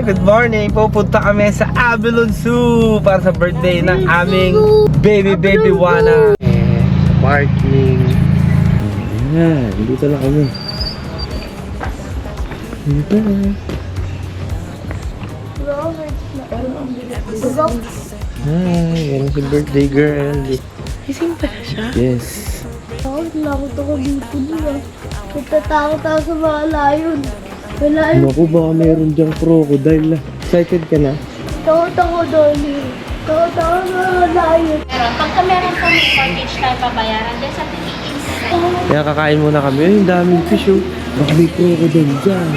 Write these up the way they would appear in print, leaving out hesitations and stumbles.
Good morning! Pupunta kami sa Abalone Zoo para sa birthday ng aming baby Wana. Sa parking. Ayan, dito na kami. Dito na. Hi, yan si birthday girl. Gising pala siya? Yes. Takot ako dito niya. Natatakot ako sa mga layon. Wala yun. Naku, baka meron dyang crocodile. Excited ka na? Takot ako doon. Takot ako sa mga layon. Pero pagka meron kami package tayo pabayaran, then sa tinitin Kaya kakain muna kami. Ay, ang daming fish oh. Baka may crocodile dyan.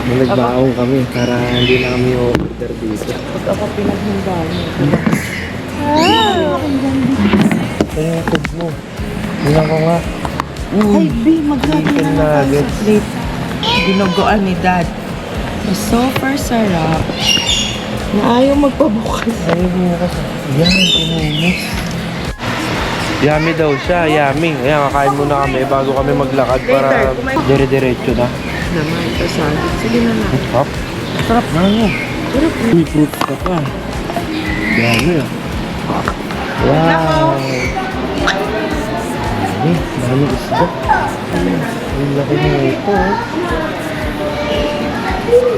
Nagbaong kami para hindi na kami order dito. Pag ako pinaghindaan mo. Kaya tug mo. Tingnan ko nga. Ay, B, mag-grabe Chicken na lang tayo sa nuggets. plate. Binugoan ni Dad. Super sarap. Na ayaw magpabukas. Ay, hindi kasi. Yan, pinumus. Yummy daw siya, yummy. Kaya kakain muna kami bago kami maglakad para dire-diretso na. Naman, ito salad. Sige na lang. Sarap. Sarap na yun. Uy, fruits ka pa. Yummy ah. Wow. Eh, dami isda. Ang laki na ito oh.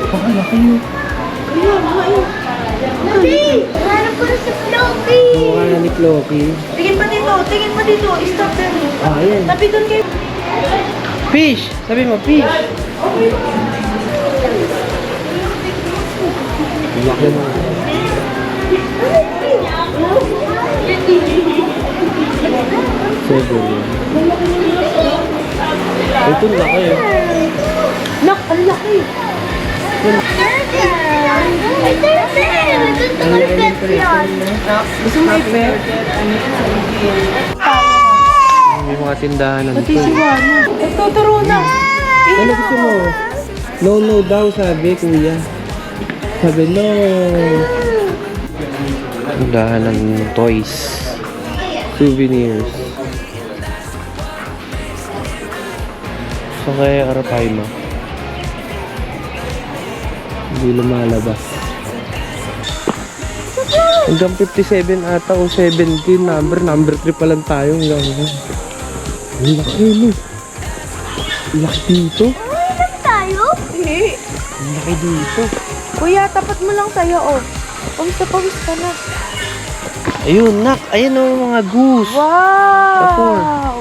Baka laki yun. Nabi! Hanap ko na si Floppy! Mukha na ni Floppy. Tingin pa dito, tingin pa dito. Stop there. Ah, ayan. Tabi doon kayo. Fish! Sabi mo, fish! Laki mo. Seven yan. Ito laki eh. Nak, ang laki. Gusto mo i-pet? May mga tindahan Pati nandito. si Wana. Nagtuturo na. Ano gusto mo? No, no daw sabi, kuya. Sabi, no. Tindahan ng toys. Souvenirs. Saan kaya arapay mo? Hindi lumalabas. Hanggang 57 ata o 17 number 3 pa lang tayo hanggang ang laki no. Ang laki dito. Tayo? Ang laki dito. Kuya, tapat mo lang tayo, oh. Pawis ka na. Ayun, nak. Ayun o mga goose. Wow!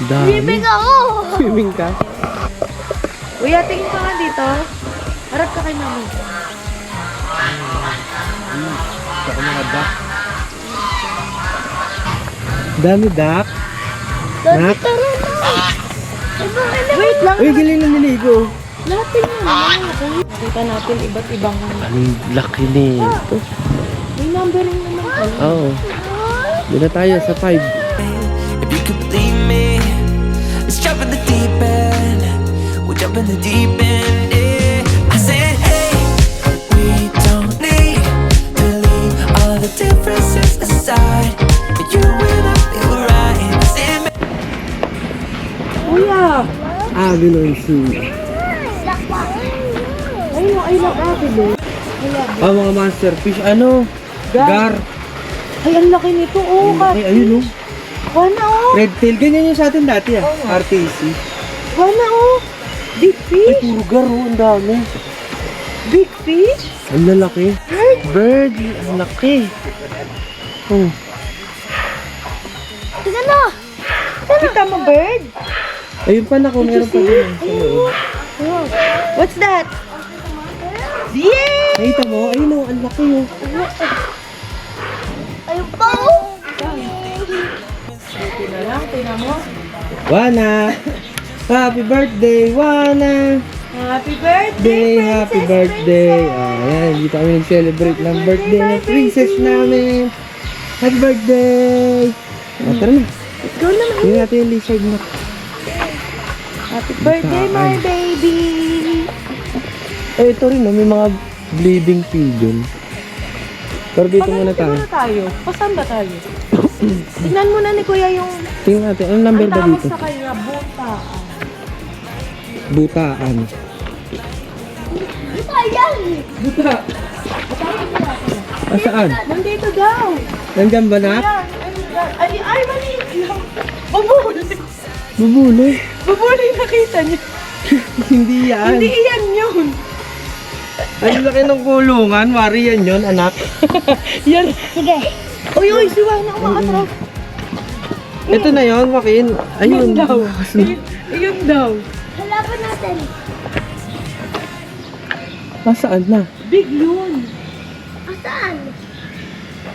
Dami. Swimming ako! Swimming ka? Kuya, tingin ka nga dito. Harap ka kay mami. Saka mga duck. Dami duck. Nak. Tara na! Wait lang. Uy, galing na niligo. Latin yan. Nakita natin iba't ibang Ang laki nito. may numbering naman kayo. Oo. Doon na tayo sa 5. If you could believe me, let's jump in the deep end. We'll jump in the deep end. Yeah. I said, hey, we don't need to leave all the differences aside. You and I feel right. I said, Kuya! Abalone Zoo. Ayun, I love Abilene. Ah, mga monster fish. Ano? Gar. Ay, ang laki nito. Oh, Ay, ayun oh. Wana, oh. Red tail. Ganyan yung sa atin dati ah. RTC. Wana, oh. Big Ay, fish. puro gar oh. Ang dami. Big fish. Ang lalaki. Bird. Ang laki. Oh. Sige na! Kita mo, bird? Ayun pa na kung meron pa din. Sa loob. What's that? Yay! Nakita mo? Ayun oh. Ang laki oh. Ayun pa oh! Tina lang, tina mo. Wana. Happy birthday, Wana. Happy birthday, Happy birthday. Ayan, dito kami nag-celebrate ng birthday ng princess namin. Happy birthday. Tara na. Let's go na. Tingnan natin yung lizard na. Happy birthday, my baby. Eh, ito rin, may mga bleeding pigeon. Pero dito muna tayo. Siguro tayo. Pasan ba tayo? Tignan mo na ni Kuya yung Tingnan natin, anong number ang ba tawag dito? sa kanya, buta. Butaan. Ayan! Ah, saan? Nandito daw. Nandyan ba na? Ay, maliit lang. Bubuli. Bubuli. Bubuli, nakita niyo. Hindi yan. Hindi iyan yun. Ay, laki ng kulungan. Wari yan yun, anak. Yan. Sige. Uy, siway na umakatras. Ito na yun, Joaquin. Ayun. Yun daw. Yun daw. Halapan natin. Nasaan na? Big yun. Saan?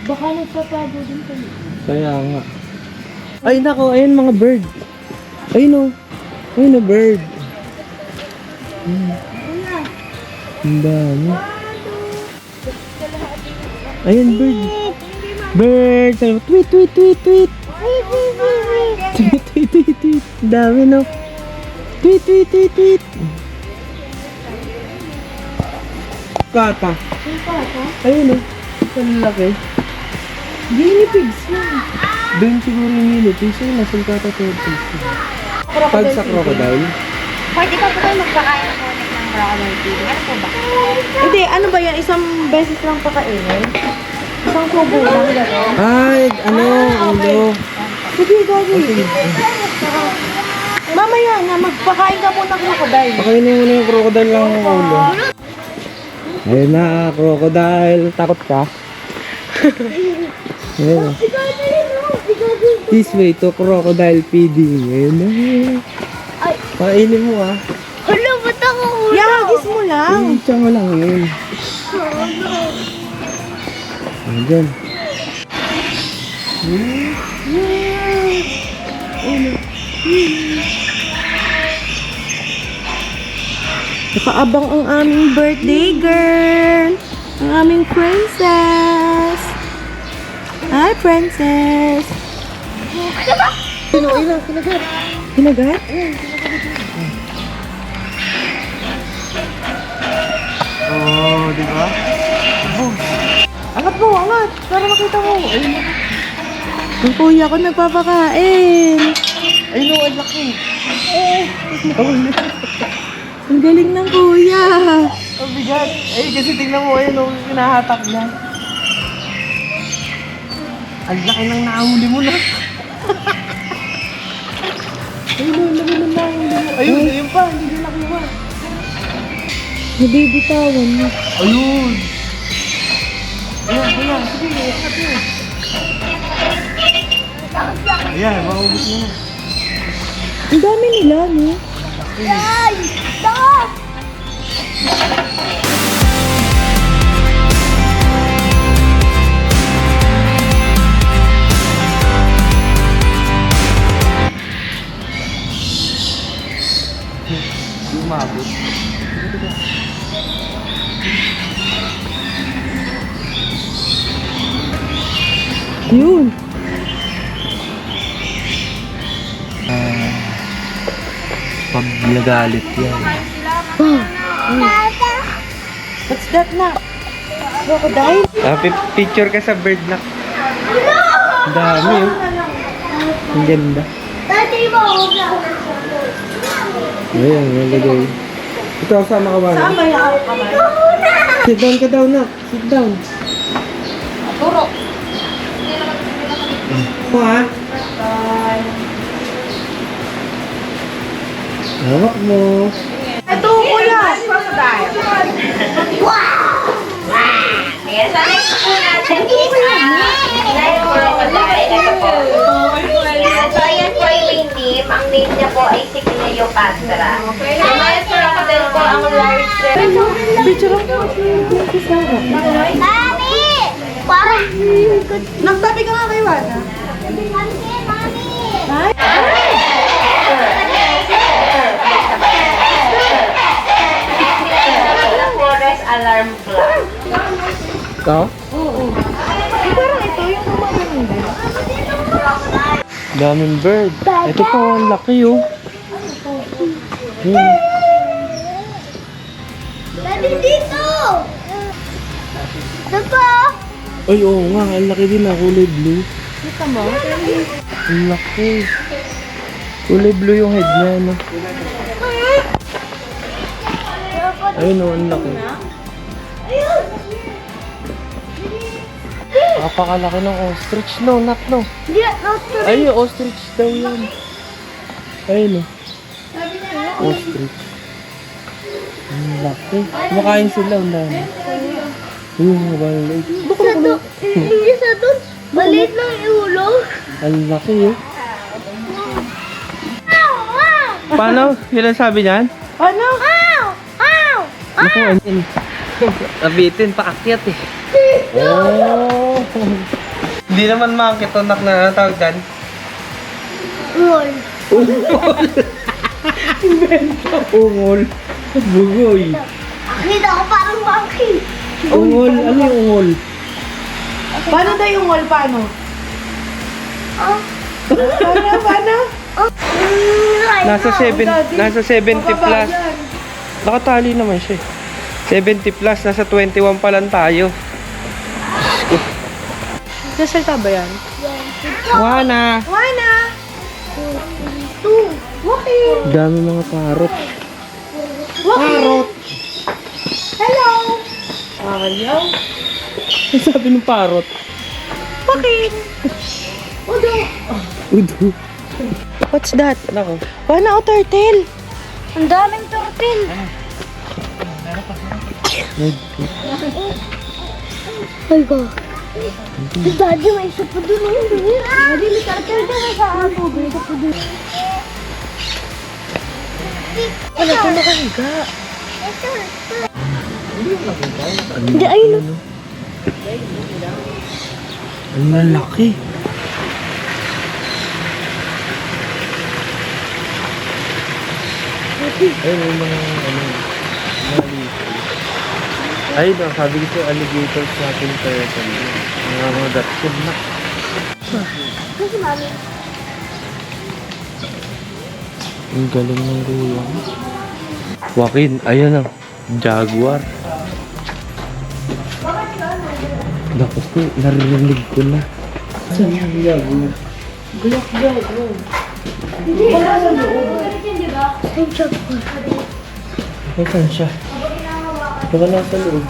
Baka nagpapabo din kayo. Kaya nga. Ay, nako. Ayun mga bird. Ayun o. Ayun o, bird. Ang dami. Ayun, bird. Bird. Sabi, tweet, tweet, tweet, tweet. Tweet, tweet, tweet, tweet. Ang dami, no? Tweet, tweet, tweet, tweet. Kata. Ayun, o. Ang laki. Guinea pigs yun. Doon siguro yung millipigs. Ayun, nasulkata turtles. Pag sa crocodile. Pwede pa po tayo magpakain ng connect ng crocodile feeding. Ano po ba? Hindi, ano ba yan? Isang beses lang pakainin? Isang tubo lang gano'n? Ay, ano, ulo. Sige, gagi. Mamaya na, magpakain ka muna ng crocodile. Pakainin mo na yung crocodile lang ng ulo. Ayun na, crocodile. Takot ka? Ayun na. This way to crocodile feeding. Ayun na. Pakainin mo ah. Hala, ba't ako ulo? Yagis mo lang. Itcha mo lang yun. Ayan. Nakaabang ang aming birthday girl. Ang aming princess. Hi, princess. Kinagat? Oh, di ba? Angat mo, angat. Para makita mo. Ang kuya ko nagpapakain. Ayun o, ang laki. Ang galing ng kuya. Ang bigat. Ay, kasi tingnan mo, ayun o, hinahatak na. Ang laki ng nahuli mo na. Ayun, ayun pa, hindi na nakuha. Nabibitawan mo. Ayun. Ayan, ayan, sige, ikat mo. Ayan, maubos na na. Ang dami nila, no? Ay! Stop! Umabot. Yun. Pag nagalit yan. What's that na? Crocodile? Picture ka sa bird na. Ang dami oh. Ang ganda. Dati mo, huwag na. Ayan, nalagay. Ito, sama ka ba? Saan ba yung kamay? Sit down ka daw na. Sit down. Turo. Ito ha. Hawak mo. Ito, kuya. Crocodile. Ayan, sa next po natin is live crocodile. Ito po. So, ayan po ay main name. Ang name niya po ay si Cleopatra. So, live crocodile po ang largest. Picture ako. Mami! Parang... Nagtabi ka nga kay Wana. Mami! Forest alarm clock. Ito? Parang ito yung kumaganda. Daming bird. Ito pa, ang laki oh. Yun. Dati dito! Ito pa! Ay, oo nga. Ang laki din ah. Kulay blue. Kita mo? Ang laki. Kulay blue yung head niya, no? Ayun oh, ang laki. Napakalaki ng ostrich, no? Nak, no? Hindi, not to Ay, ostrich daw yan. Ayun, no? Ostrich. Ang laki. Kumakain sila, ang dami. Yung maliit. Sa doon, hindi sa doon. Maliit lang yung ulo. Ang laki, eh. Paano? Yun ang sabi niyan? Ano? Ow! Ow! Naku, ayun. Nabitin, paakyat eh. Oh! Hindi naman makakitonak na tawag dyan. Uy. Ungol. Bugoy. Akita ko parang monkey. Ungol. Ano yung ungol? Paano daw yung wall? Paano? Oh. Paano? Nasa 70 plus. Nakatali naman siya. 70 plus, nasa 21 pa lang tayo. Sasalta ba yan? Wana! Wana! 2. Bakit? Dami mga parot. Parot! Hello! Ayaw! Ano sabi ng parot? Bakit? Udo! Udo. What's that? Nako. Wana o turtle? Ang daming turtle. Ay ko. Daddy, may isa pa dun. Daddy, may turtle dun sa ako. May isa pa dun. Wala ko nakahiga. Hindi, ayun. Ang lalaki. Ay, may mga maliit. Ay, no, sabi ko alligators natin turtle. Mga datsun na. Kasi mami. Ang galing ng kuya. Joaquin, ayan na. Jaguar. Naku po, narinig ko na. Saan yung jaguar? Ay, jaguar. Saan siya? Baka nasa loob.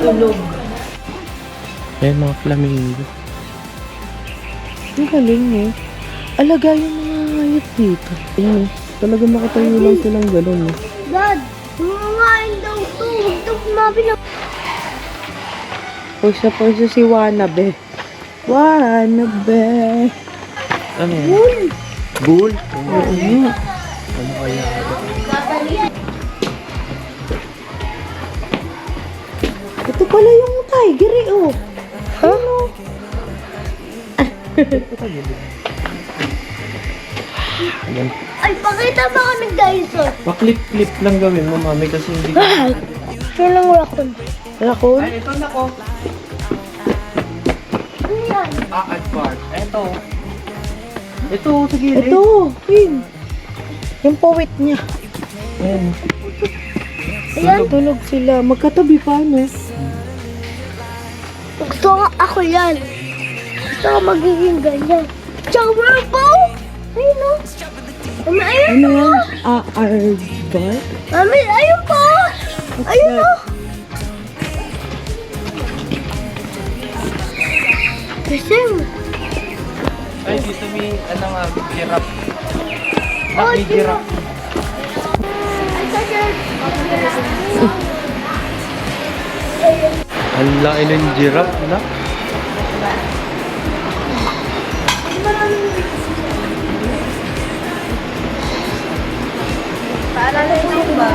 Tulog. Ayan mga flamingo. Ang galing eh. Alaga yung mga hayop dito. Ayan, talaga makatayo lang silang gano'n. Dad, mangangain daw to. Huwag daw kumabi na. Pwesa si Wanabe. Wanabe. Ano yan? Bull? Oo. Ano kaya? Ito pala yung tiger eh oh. Ano? Ayan. Ay, pakita mo kami dinosaur. Pa-clip-clip lang gawin mo, mami, kasi hindi ko... Ito lang raccoon. Raccoon? ito na ko. Ano yan? Advance. Ito. Ito, sige. Ito. Yun. Yung powit niya. Ayan. Ayan. Tulog sila. Magkatabi pa no? Gusto ko ako yan. Gusto ko magiging ganyan. Tsaka meron pa oh. Ayun o. Mami, ayun Ano pa. yan? Aardvark? Mami, ayun pa. Ayun o. Kasi, Ay, dito may, ano nga, giraffe. Oh, May giraffe. ay kasi. Ang laki ng giraffe na. Para na yun ba?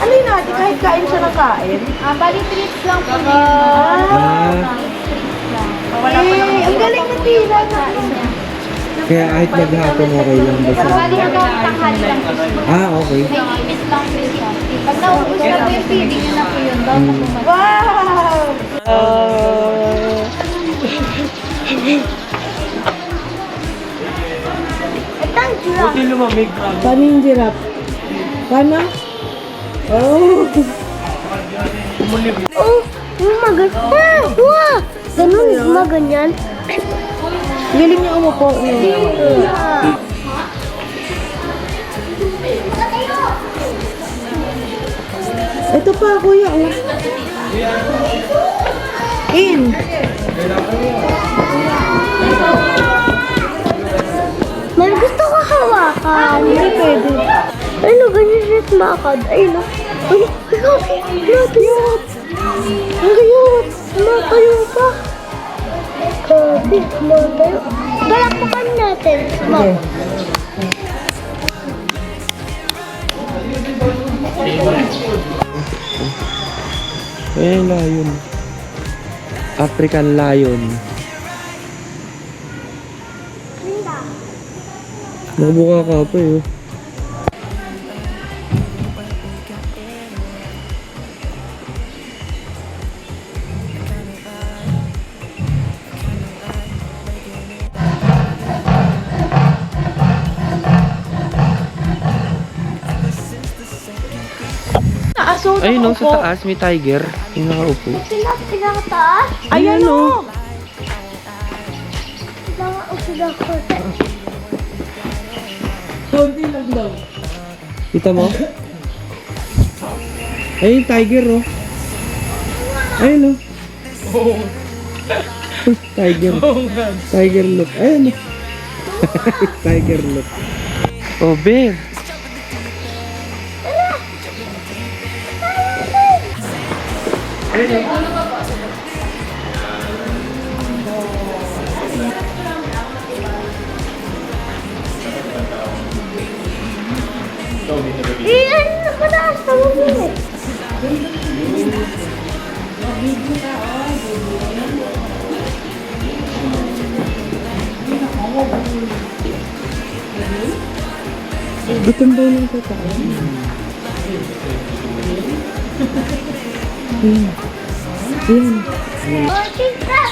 Ano yun natin? Kahit kain siya ng kain? Bali trips lang po din. Ang galing na tila na. Kaya kahit maghapon okay lang ba sa... Bali hanggang tanghali lang po. Okay. May limit lang po siya. Pag naubos na po yung feeding nyo na po yun, daw na po Wow! Itang sila. Buti lumamig. Paano yung giraffe? Paano? Oh! Oh, yung maganyan. Wow! Ganun, maganyan. Galing niya umupo. Ito pa, kuya. Oh. In. May gusto ko hawakan. Hindi pwede. Ano, ganyan siya sumakad. Ayun o. Ay, grabe. Cute. Ang cute. Matayo pa. Grabe, matayo. Balakpakan natin. Okay. Eh, lion. African lion. Nabuka ka pa eh. Aso, Ayun no, sa nakaupo. taas may tiger. Yung nakaupo. Pinakataas. Ayan o. Pinakataas. Konti lang daw. Kita mo? Ayun, tiger oh. Ayun oh. Tiger. Tiger look. Ayun oh. Tiger look. Oh, bear. Ayun oh. Iyan, nakataas pa mo eh. Gutom daw ng totoo. Ayan. Ayan. Oh, tita.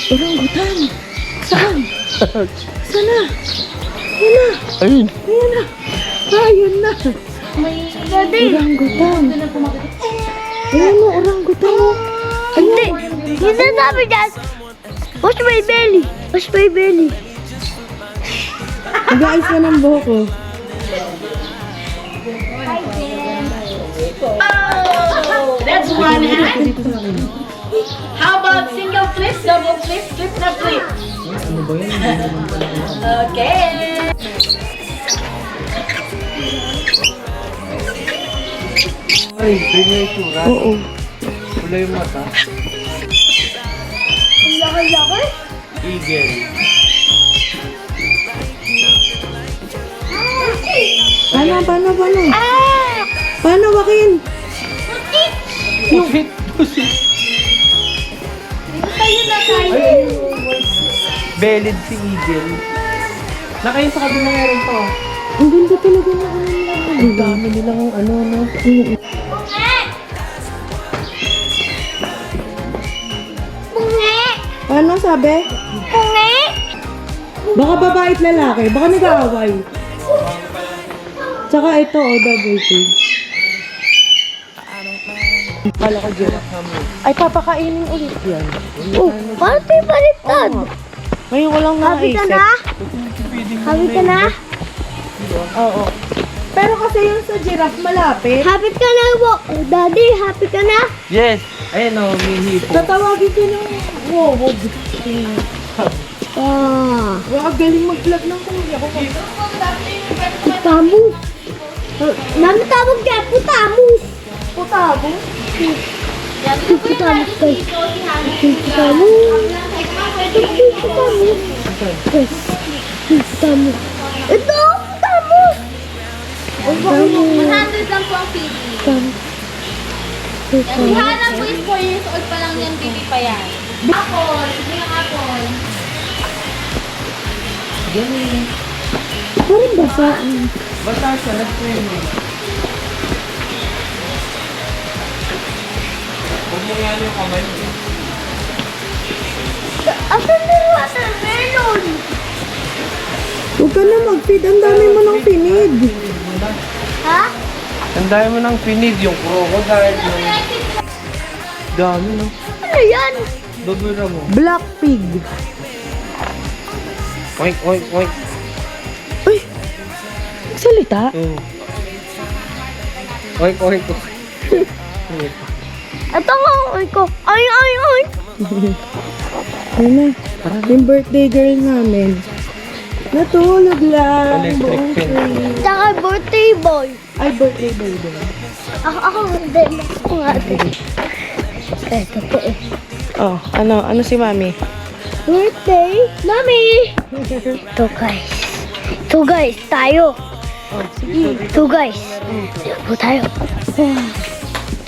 Orangutan. Saan? Sana? Ayan na. Ayun. Ayan na. Ayun na. Daddy. Orangutan. Ayan mo, orangutan mo. Hindi. Hindi sabi dyan. Wash my belly. Wash my belly. Nag-aayos ka ng buhok ko. That's one hand. How about single flip, double flip, flip na flip? Okay. Ay, ganyan yung tura. Oo. Wala yung mata. Ang laki-laki. Eagle. Paano? Ah! Paano, Joaquin? Pusit, pusit. Tayo na tayo. Belid si eagle. Nakain sa kabila meron pa. Ang ganda talaga na ano nila. Ang dami nilang ano, no? Pungi. Paano sabi? Pungi. Baka babae at lalaki. Baka nag-aaway. Tsaka ito, double page. Kala ko giraffe. Ay, papakainin ulit yan. Oh, paano tayo baliktad? Ngayon ko lang Happy ka naisip. na? Happy ka na? Oo. Pero kasi yung sa giraffe malapit. Happy ka na, Daddy? Happy ka na? Yes. Ayun o, may hipo. Tatawagin ko ng wawag. Ah. Wag, galing mag-vlog ng kuya ko. Putamus. Namin tawag dyan, putamus. Putabo. Putamus guys. Putamus. Putamus. Yes. Putamus. Ito, putamus. Putamus. 100 lang po ang feeding. Putamus. Si Putamus. Hana po is 4 years old pa lang yan, baby pa yan. Apple, hindi yung apple. Parang basa. Basta siya, nag-swimming. Huwag mo yan yung kamay mo. Asan na yung watermelon? Huwag ka na mag-feed. Ang dami mo ng pinid. Ha? Ang dami mo ng pinid, yung crocodile. Yung... Dami no. Ano yan? Dodora mo. Black pig. Oink, oink, oink. Uy! Salita? Oh. Oink, oink, oink. Ito nga, ay ko. Ay, ay, ay. Ano na? Yung birthday girl namin. Natulog lang. Electric buong pen. train. Tsaka birthday boy. Ay, birthday boy din. Ako hindi. Ako nga din. Ito po eh. Oh, ano si mami? Birthday, Mami! Ito guys. Ito guys, tayo. Oh, sige. Ito guys. Ito po tayo.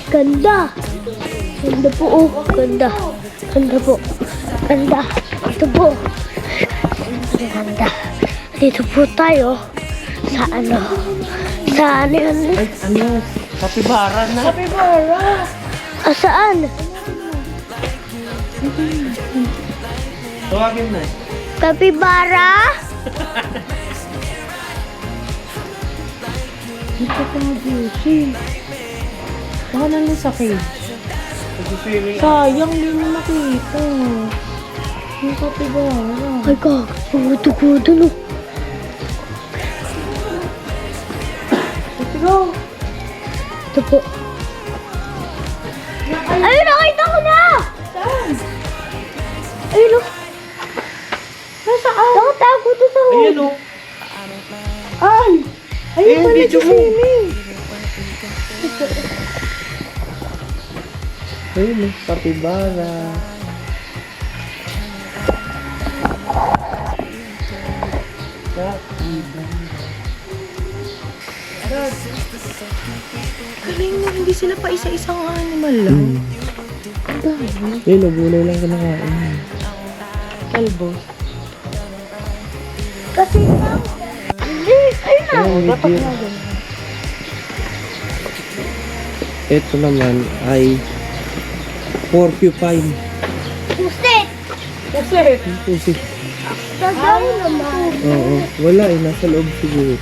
Ganda. Ganda po oh. Ganda. Ganda po. Ganda. Ito po. Ganda. Dito po tayo. Sa ano? Sa ano yun? Ay, ano? Kapibara na. Kapibara. Saan? Tawagin na. Kapibara? Dito ka na, Juicy. Baka nandun sa cage. Pag-swimming. Sayang, hindi mo nakita. Yung kapibara. Ay ka, puto-puto no. Let's go. Ito po. Ayun, nakita ko na! Saan? Ayun o. Nasaan? Nakatago to sa hole. Ayan o. Ay! Ayun Eh, pala video si mo. Simi. Ayun o. Kapibara. Galing na, hindi sila pa isa-isang animal lang. Ayun o. Gulay lang kinakain. Kalbo. Kasi hindi, ayun na. Ayun, Dapat video. nga ganun. Ito naman ay porcupine. Pusit. Kasi, Pusi. Tagaw naman. Oo. Wala eh. Nasa loob siguro.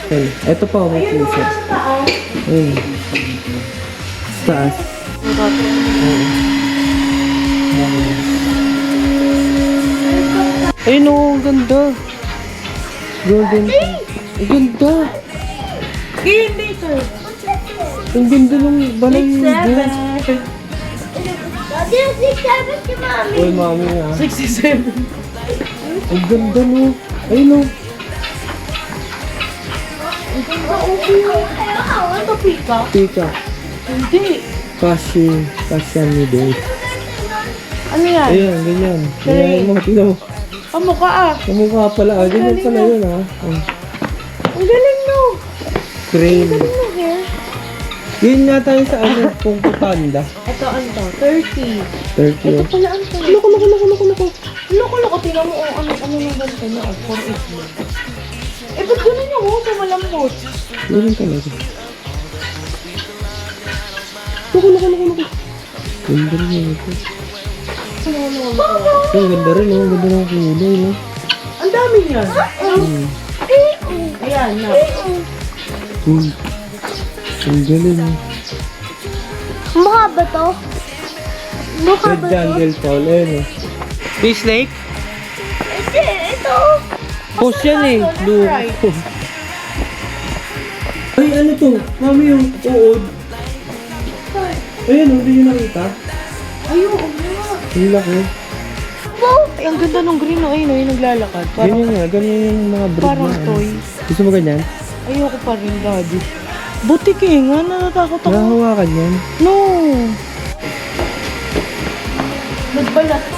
Ayun. Ito pa may pusi. Ayun. Taas. Ayun o. Ang ganda. Golden. Ang ganda. game later. Ang ganda ng balay mo. Dati yung 6-7 si Mami. Uy, mami ah. 67. Ang ganda no. Ayun o. Ano pika? Pika. Hindi. Cassianidae. Ano yan? Ayan, ganyan. Ganyan mo. Tignan mo. Kamukha ah. Kamukha pala. Ah. Ganyan pala yun ah. Oh. Ang galing no. Crane. Ano hair? Yun nga tayo sa ano, Kung Panda. Ito ano to? 30. 30 oh. Pala ang to. Loko. Loko. Tingnan mo ano yung ganito niya. 480. Eh, ba't ganun yung sa malambot? Yun talaga. Loko. Ganda rin yun ito. Ang ganda rin oh. Ang ganda ng kulay no. Ang dami niya. Ayan na. Ang galing oh. Mukha ba to? Mukha Red ba to? jungle fall. Ayun oh. Fish snake? Hindi, ito. Post yan eh. Blue. Ay, ano to? Mami yung uod. Ayun, hindi nyo nakita? Ayun. Ang laki. Ay, ang ganda nung green no. Ayun, yung naglalakad. Parang, Ganyan nga, ganyan yung mga breed parang na. ano. toy. Gusto mo ganyan? Ayoko pa rin, daddy. Butik eh, nga natatakot ako. Nahahawakan yan. No! Nagbalat ko.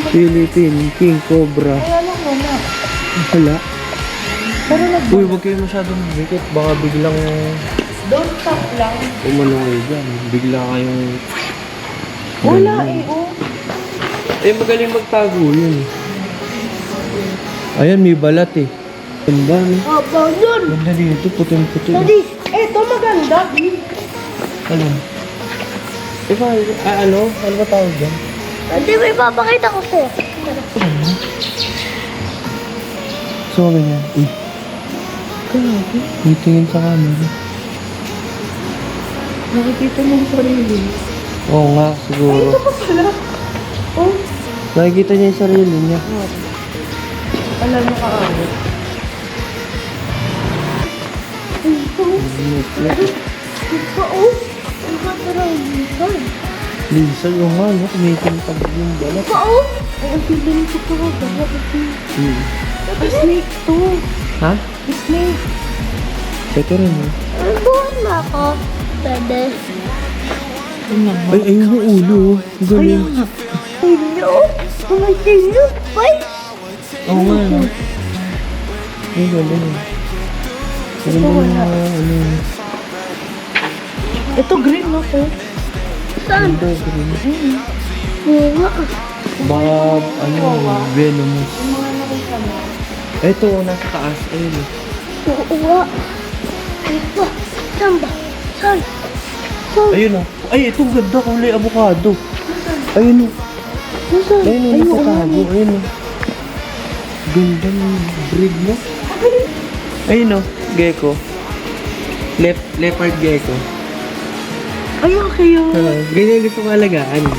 Philippine King Cobra. Kaya lang wala. Wala. Pero Uy, huwag kayo masyadong bigit. Baka biglang don't stop lang. umano kayo dyan. Bigla kayong... Wala eh, oh. Eh, magaling magtago yun. Ayan, may balat eh. Ganda, no? Aba, yun. Ganda dito, puting-puti. Daddy, Eto maganda. Ano? Diba, ano? Ano ba tawag dyan? daddy, may papakita ko sa'yo. So, ganyan. Uy. Grabe. May tingin sa camera. Nakikita mo yung sarili. Oo nga, siguro. Ito pa pala. Oh, Nakikita niya yung sarili niya. alam mo ka agad. Ito, oh. Ang ganda ng lizard. Lisa, yung nga, no? Kumikintab yung balat. Ito, oh. Ang bibiling ko ito. Snake to. Ha? Snake. Ito rin, eh. Buwan na ako. Pwede. Ay, ayun yung ulo, oh. Ang galing. Hello. Mga sino, boy? Oo nga, no? Ang galing. Ang galing na, ano. Ito green ako. Saan? Ganda, green. Bunga. Baka, ano, venomous. Ito, nasa taas. Ayun, eh. Uwa. Ay ba? Saan ba? Saan? Saan? Ayun, oh. Ay, ito, ganda. Kulay avocado. Ayun, oh. Saan? Ayun, oh, nakatago. Ayun, oh. Ganda ng breed mo. Ayun, oh. Gecko. Leopard gecko. Ay, okay yun. Ganyan gusto ko alagaan, G.